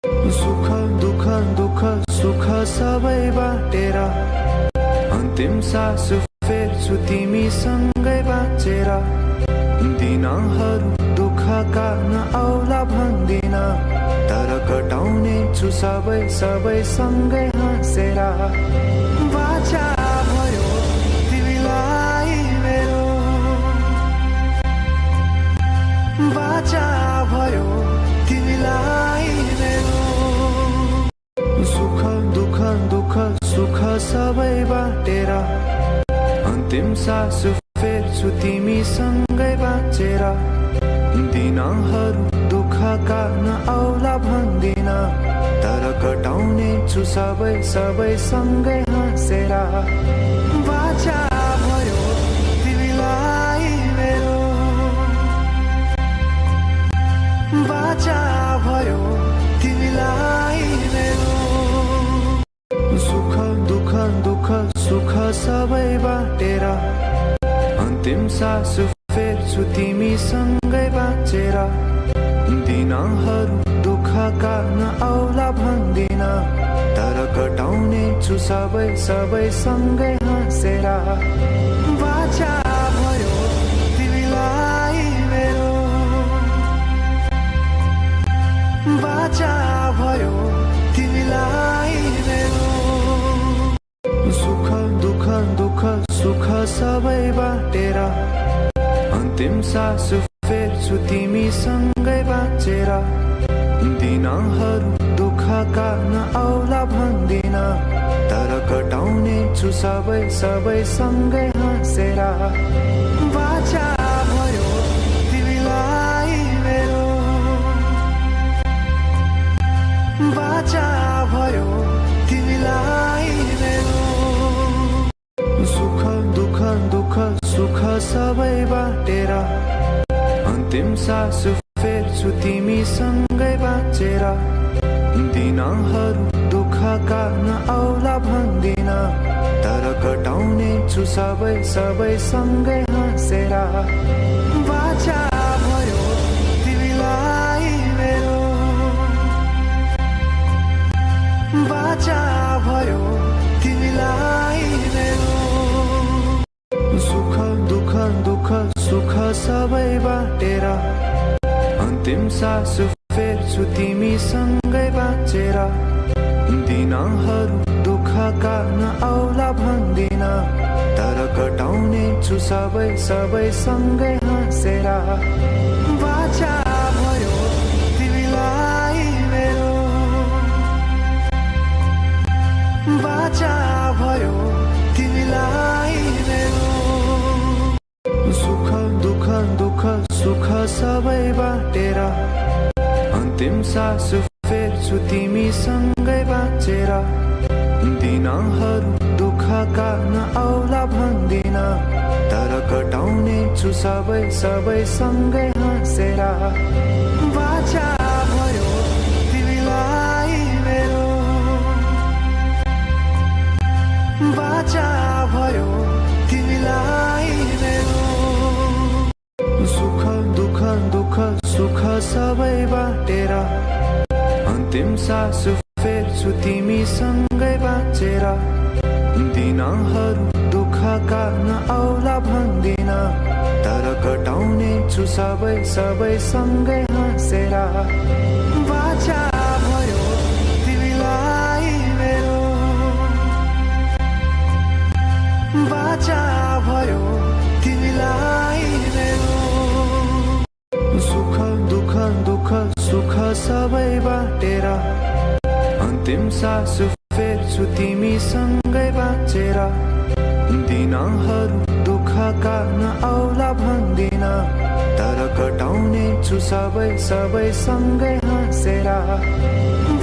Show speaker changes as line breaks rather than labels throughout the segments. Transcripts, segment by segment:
सुख दुख दुख सुख सबै बाटेर अन्तिम सास फेर्छु तिमीसँगै बाँचेर। दिनहरू दुःखका नआउला भन्दिन, तर कटाउने छु सबै सबै सँगै हाँसेर। बाचा भयो तिमीलाई मेरो, बाचा भयो तिमीलाई मेरो। सुख दुख दुख सुख सबै बाटेर अन्तिम सास फेर्छु तिमीसँगै बाँचेर। दिनहरू दुःखका नआउला भन्दिन, तर कटाउने छु सबै सबै सँगै हाँसेर। बाचा भयो तिमीलाई मेरो, बाचा भयो तिमीलाई मेरो। सुख दुख दुख सुख सबै बाटेर अन्तिम सास फेर्छु तिमीसँगै बाँचेर। दिनहरू दुःखका नआउला भन्दिन, तर कटाउने छु सबै सबै सँगै हाँसेर। बाचा भयो तिमीलाई मेरो, बाचा भयो तिमीलाई मेरो। सुख दुख दुख सुख सबै बाटेर अन्तिम सास फेर्छु तिमीसँगै बाँचेर। दिनहरू दुःखका नआउला भन्दिन, तर कटाउने छु सबै सबै सँगै हाँसेर। बाचा भयो तिमीलाई मेरो, बाचा भयो तिमीलाई मेरो। सुख दुख दुख सुख सबै बाटेर अन्तिम सास फेर्छु तिमीसँगै बाँचेर। दिनहरू दुःखका नआउला भन्दिन, तर कटाउने छु सबै सबै सँगै हाँसेर। बाचा भयो तिमीलाई मेरो, बाचा भयो तिमीलाई मेरो। सुख दुख दुख सुख सबै बाटेर अन्तिम सास फेर्छु तिमीसँगै बाँचेर। दिनहरू दुःखका नआउला भन्दिन, तर कटाउने छु सबै सबै सँगै हाँसेर। बाचा भयो तिमीलाई मेरो, बाचा भयो तिमीलाई मेरो। सुख दुख दुख सुख सबै बाटेर अन्तिम सास फेर्छु तिमीसँगै बाँचेर। दिनहरू दुःखका नआउला भन्दिन, तर कटाउने छु सबै सबै सँगै हाँसेर। बाचा भयो तिमीलाई मेरो, बाचा भयो तिमीलाई मेरो। सुख दुख दुख सुख सबै बाटेर अन्तिम सास फेर्छु तिमीसँगै बाँचेर। दिनहरू दुःखका नआउला भन्दिन, तर कटाउने छु सबै सबै सँगै हाँसेर। बाचा भयो तिमीलाई मेरो, बाचा भयो तिमीलाई मेरो। सुख दुख दुख सुख सबै बाटेर अन्तिम सास फेर्छु तिमीसँगै बाँचेर। दिनहरू दुःखका नआउला भन्दिन, तर कटाउने छु सबै सबै सँगै हाँसेर।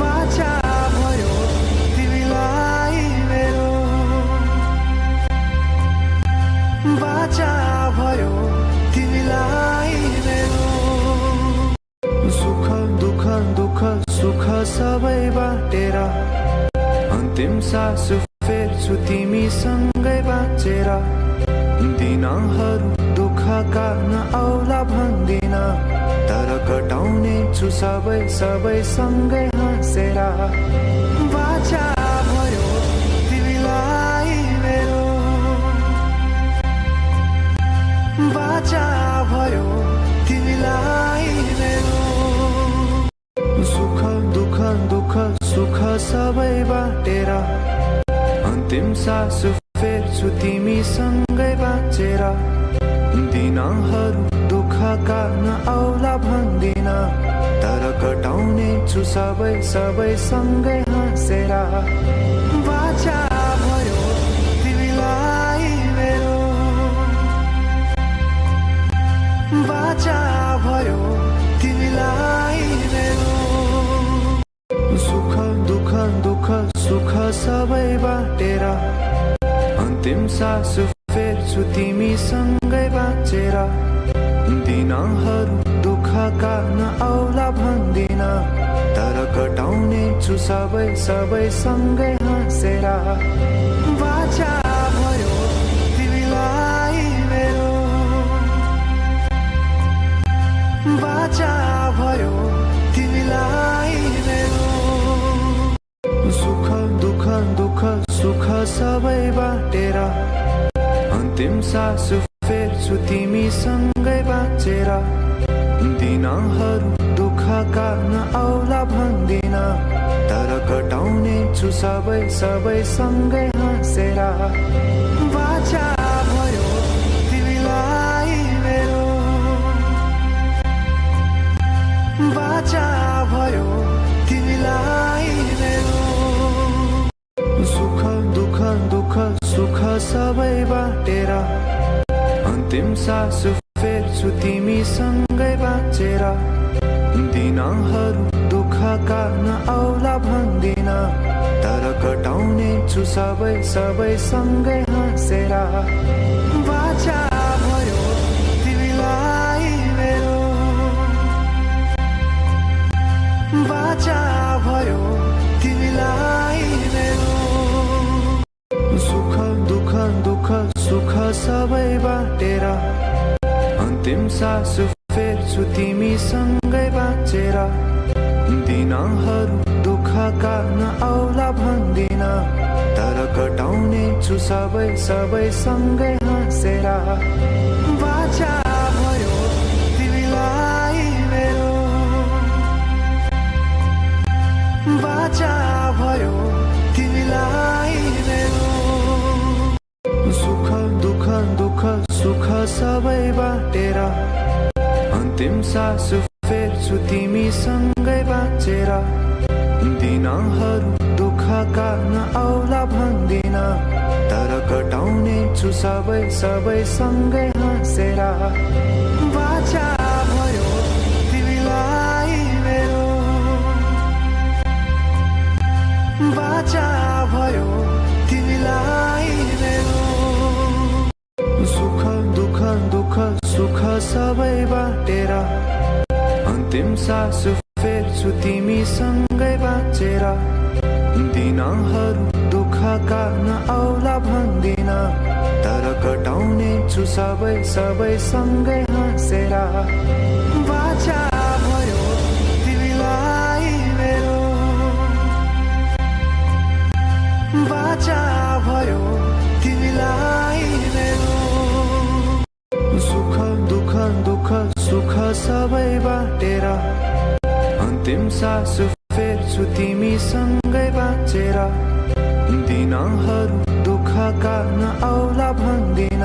बाचा भयो तिमीलाई मेरो, बाचा भयो तिमीलाई मेरो। सुख दुख दुख सुख सबै बाटेर अन्तिम सास फेर्छु तिमीसँगै बाँचेर। दिनहरू दुःखका नआउला भन्दिन, तर कटाउने छु सबै सबै सँगै हाँसेर। बाचा भयो तिमीलाई मेरो, बाचा भयो तिमीलाई मेरो। सुख दुःख दुःख सुख सबै बाटेर अन्तिम सास फेर्छु तिमीसँगै बाँचेर। दिनहरू दुःखका नआउला भन्दिन, तर कटाउने छु सबै सबै सँगै हाँसेर। बाचा भयो तिमीलाई मेरो, बाचा भयो तिमीलाई मेरो। सुख दुःख दुःख सुख सबै बाटेर अन्तिम सास फेर्छु तिमीसँगै बाँचेर। दिनहरू दुःखका नआउला भन्दिन, तर कटाउने छु सबै सबै सँगै हाँसेर। बाचा भयो तिमीलाई मेरो, बाचा भयो तिमीलाई मेरो। सुख दुःख दुःख सुख सबै बाटेर अन्तिम सास फेर्छु तिमीसँगै बाँचेर। दिनहरू दुःखका नआउला भन्दिन, तर कटाउने छु सबै सबै सँगै हाँसेर। बाचा भयो तिमीलाई मेरो, बाचा भयो तिमीलाई मेरो। सुख दुःख दुःख सुख सबै बाटेर अन्तिम सास फेर्छु तिमीसँगै बाँचेर। दिनहरू दुःखका नआउला भन्दिन, तर कटाउने छु सबै सबै सँगै हाँसेर। बाचा भयो तिमीलाई मेरो, बाचा भयो तिमीलाई मेरो। सुख दुःख दुःख सुख सबै बाटेर अन्तिम सास फेर्छु तिमीसँगै बाँचेर। दिनहरू दुःखका नआउला भन्दिन, तर कटाउने छु सबै सबै सँगै हाँसेर। बाचा भयो तिमीलाई मेरो, बाचा भयो तिमीलाई मेरो। सुख दुःख दुःख सुख सबै बाटेर अन्तिम सास फेर्छु तिमीसँगै बाँचेर। दिनहरू दुःखका नआउला भन्दिन, तर कटाउने छु सबै सबै सँगै हाँसेर। बाचा भयो तिमीलाई मेरो, बाचा भयो तिमीलाई मेरो। सुख दुःख दुःख सुख सबै बाटेर अन्तिम सास फेर्छु तिमीसँगै बाँचेर। दिनहरू दुःखका नआउला भन्दिन, तर कटाउने छु सबै सबै सँगै हाँसेर। बाचा भयो तिमीलाई मेरो, बाचा भयो तिमीलाई मेरो। सुख दुःख दुःख सुख सबै बाटेर अन्तिम सास फेर्छु तिमीसँगै बाँचेर। दिनहरू दुःखका नआउला भन्दिन,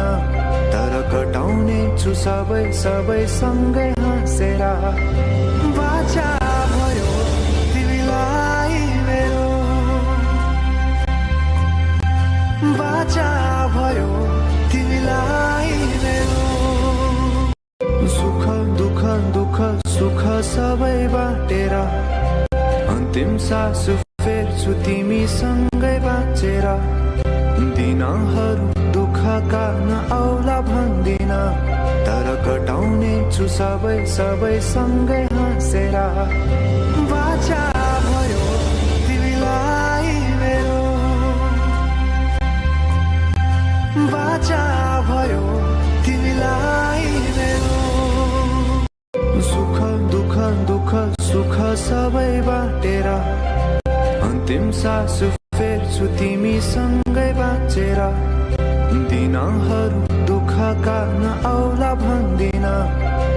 तर कटाउने छु सबै सबै सँगै हाँसेर। बाचा भयो तिमीलाई मेरो, बाचा भयो तिमीलाई मेरो। सुख दुःख दुःख सुख सबै बाटेर अन्तिम सास फेर्छु तिमीसँगै बाँचेर। दिनहरू दुःखका नआउला भन्दिन, तर कटाउने छु सबै सबै सँगै हाँसेर। बाचा भयो तिमीलाई मेरो, बाचा भयो तिमीलाई मेरो। सुख दुःख दुःख सुख सबै बाटेर अन्तिम सास फेर्छु तिमीसँगै बाँचेर दिनहरू दुःखका नआउला भन्दिन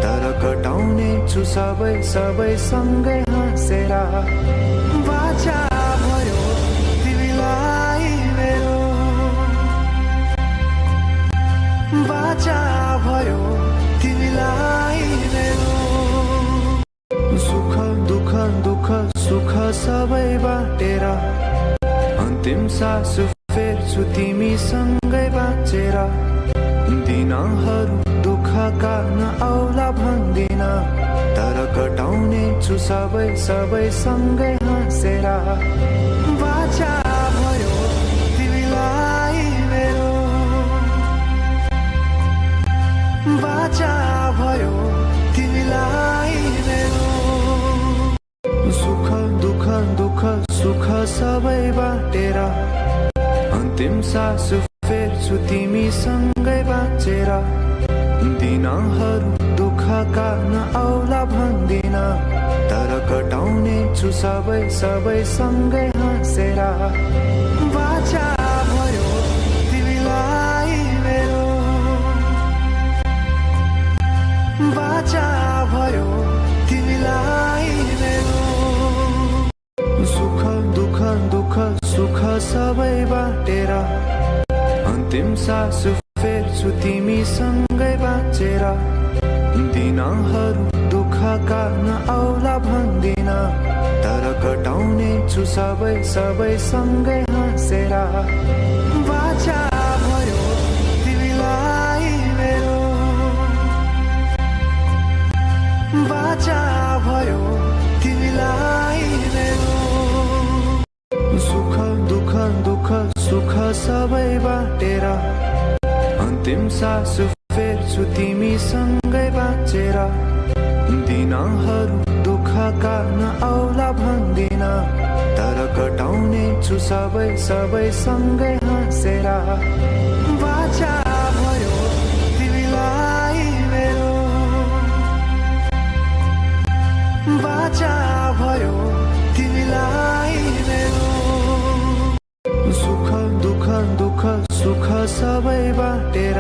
तर कटाउने छु सबै सबै सँगै हाँसेर बाचा भयो तिमीलाई मेरो बाचा भयो तिमीलाई मेरो सुख दुःख दुःख सुख सबै बाटेर अन्तिम सास फेर्छु तिमीसँगै बाँचेर दिनहरू दुःखका नआउला भन्दिन तर कटाउने छु सबै सबै सँगै हाँसेर बाचा भयो तिमीलाई मेरो बाचा भयो तिमीलाई मेरो सुख दुःख दुःख सुख सबै बाटेर अन्तिम सास फेर्छु तिमीसँगै बाँचेर दिनहरू दुःखका नआउला भन्दिन तर कटाउने छु सबै सबै सँगै हाँसेर बाचा भयो तिमीलाई मेरो बाचा भयो तिमीलाई मेरो सुख दुःख दुःख सुख सबै बाटेर अन्तिम सास फेर्छु तिमीसँगै बाँचेर दिनहरू दुःखका नआउला भन्दिन तर कटाउने छु सबै सबै सँगै हाँसेर बाचा भयो तिमीलाई मेरो बाचा भयो तिमीलाई मेरो सुख दुःख दुःख सुख सबै बाटेर अन्तिम सास फेर्छु तिमीसँगै बाँचेर दिनहरू दुःखका नआउला भन्दिन तर कटाउने छु सबै सबै सँगै हाँसेर बाचा भयो तिमीलाई मेरो बाचा भयो तिमीलाई मेरो सुख दुःख दुःख सुख सबै बाटेर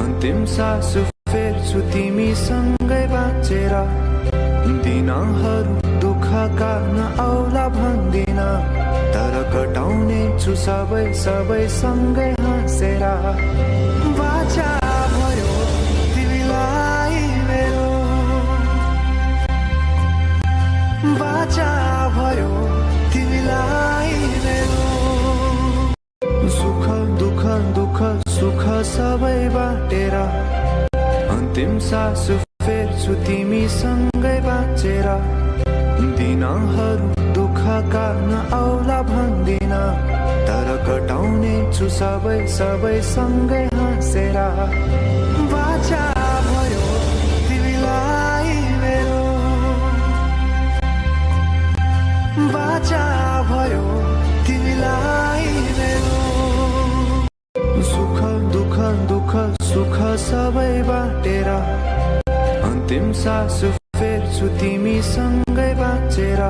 अन्तिम सास फेर्छु तिमीसँगै बाँचेर दिनहरू दुःखका नआउला भन्दिन तर कटाउने छु सबै सबै सँगै हाँसेर बाचा भयो तिमीलाई मेरो बाचा भयो तिमीलाई मेरो सुख दुःख दुःख सुख सबै बाटेर अन्तिम सास फेर्छु तिमीसँगै बाँचेर दिनहरू दुःखका नआउला भन्दिन तर कटाउने छु सबै सबै सँगै हाँसेर बाचा भयो तिमीलाई मेरो बाचा भयो तिमीलाई मेरो सुख दुःख दुःख सुख सबै बाटेर अन्तिम सास फेर्छु तिमीसँगै बाँचेर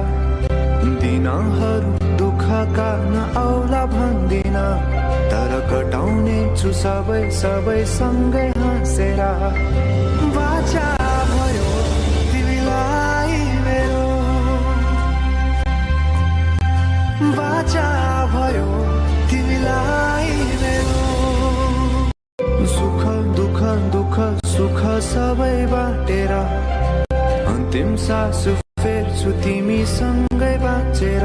दिनहरू दुःखका नआउला भन्दिन तर कटाउने छु सबै सबै सँगै हाँसेर बाचा भयो तिमीलाई मेरो बाचा भयो तिमीलाई मेरो सुख दुःख दुःख सुख सबै बाटेर अन्तिम सास फेर्छु तिमीसँगै बाँचेर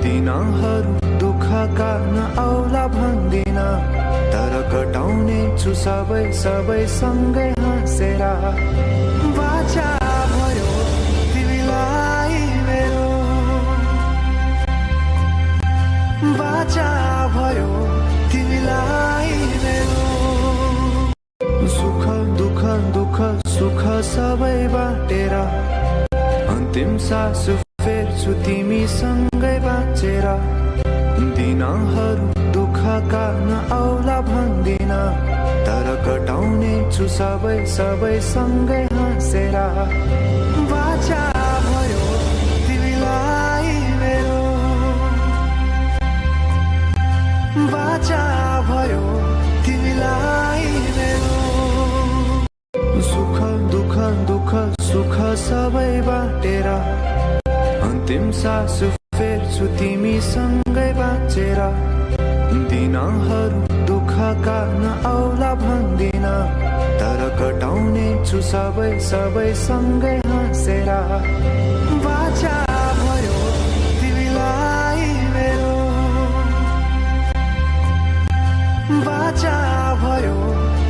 दिनहरू दुःखका नआउला भन्दिन तर कटाउने छु सबै सबै सँगै हाँसेर बाचा भयो तिमीलाई मेरो बाचा भयो तिमीलाई मेरो सुख दुःख दुःख सुख सबै बाटेर अन्तिम सास फेर्छु तिमीसँगै बाँचेर दिनहरू दुःखका नआउला भन्दिन तर कटाउने छु सबै सबै सँगै हाँसेर बाचा भयो तिमीलाई मेरो अन्तिम सास फेर्छु तिमीसँगै बाँचेर दिनहरू दुःखका नआउला भन्दिन तर कटाउने छु सबै सँगै हाँसेर बाचा भयो तिमीलाई मेरो बाचा भयो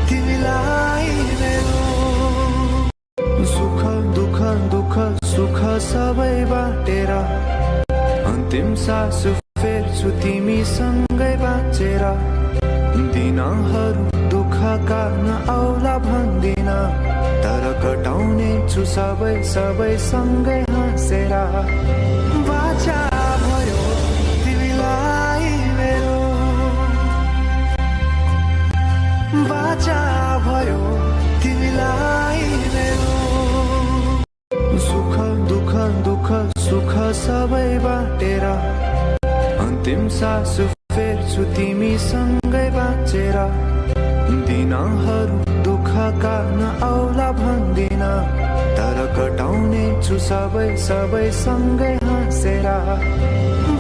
तिमीलाई मेरो सुख दुःख सुख सबै बाटेर अन्तिम सास फेर्छु तिमीसँगै बाँचेर दिनहरू दुःखका नआउला भन्दिन तर कटाउने छु सबै सँगै हाँसेर बाचा भयो तिमीलाई मेरो बाचा भयो तिमीलाई मेरो सुख दुःख सुख सबै बाटेर अन्तिम सास फेर्छु तिमीसँगै बाँचेर दिनहरू दुःखका नआउला भन्दिन तर कटाउने छु सबै सँगै हाँसेर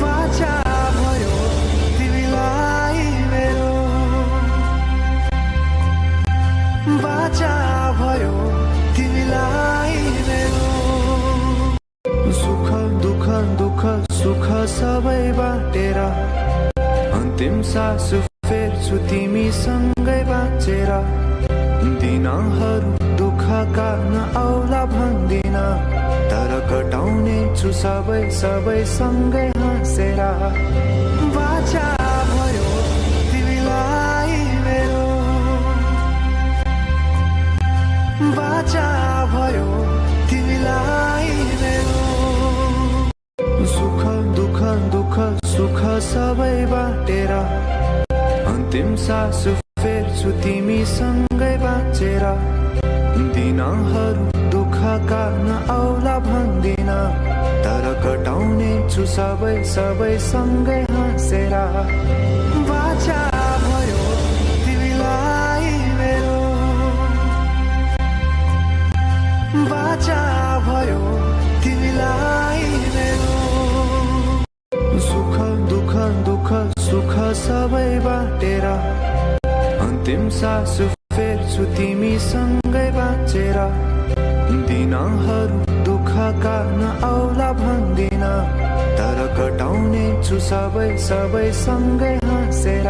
बाचा भयो तिमीलाई मेरो बाचा भयो तिमीलाई मेरो सुख दुःख सुख सबै बाटेर अन्तिम सास फेर्छु तिमीसँगै बाँचेर दिनहरू दुःखका नआउला भन्दिन तर कटाउने छु सबै सँगै हाँसेर बाचा भयो तिमीलाई मेरो बाचा भयो तिमीलाई मेरो सुख दुःख सुख सबै बाटेर अन्तिम सास फेर्छु तिमीसँगै बाँचेर दिनहरू दुःखका नआउला भन्दिन तर कटाउने छु सबै सँगै हाँसेर बाचा भयो तिमीलाई मेरो बाचा भयो तिमीलाई मेरो सुख दुःख सुख सबै बाटेर अन्तिम सास फेर्छु तिमीसँगै बाँचेर दिनहरू दुःखका नआउला भन्दिन तर कटाउने छु सबै सँगै हाँसेर